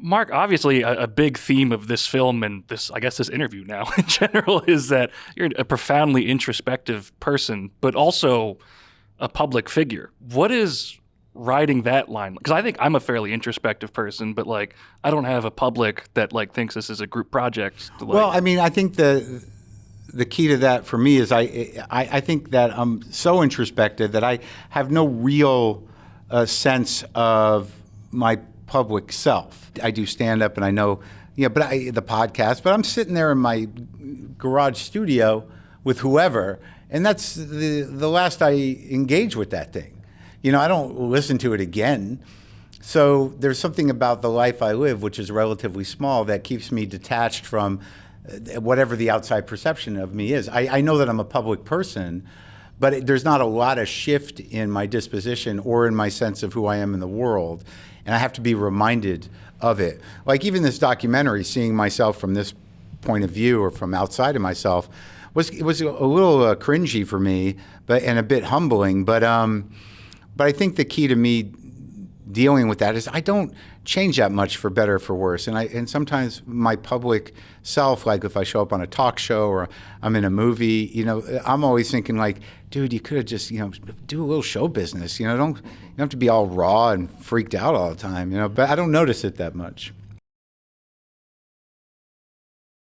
Mark, obviously a big theme of this film and this, I guess, this interview now in general is that you're a profoundly introspective person, but also a public figure. What is riding that line? Because I think I'm a fairly introspective person, but like I don't have a public that like thinks this is a group project. To, like, Well, I mean, I think the key to that for me is I think that I'm so introspective that I have no real sense of my public self. I do stand up and I know, the podcast, but I'm sitting there in my garage studio with whoever, and that's the last I engage with that thing. I don't listen to it again. So there's something about the life I live, which is relatively small, that keeps me detached from whatever the outside perception of me is. I know that I'm a public person, but there's not a lot of shift in my disposition or in my sense of who I am in the world. And I have to be reminded of it. Like even this documentary, seeing myself from this point of view or from outside of myself, it was a little cringy for me, and a bit humbling. But I think the key to me dealing with that is I don't change that much for better or for worse. And sometimes my public self, like if I show up on a talk show or I'm in a movie, I'm always thinking like, dude, you could have just, do a little show business. You don't have to be all raw and freaked out all the time, but I don't notice it that much.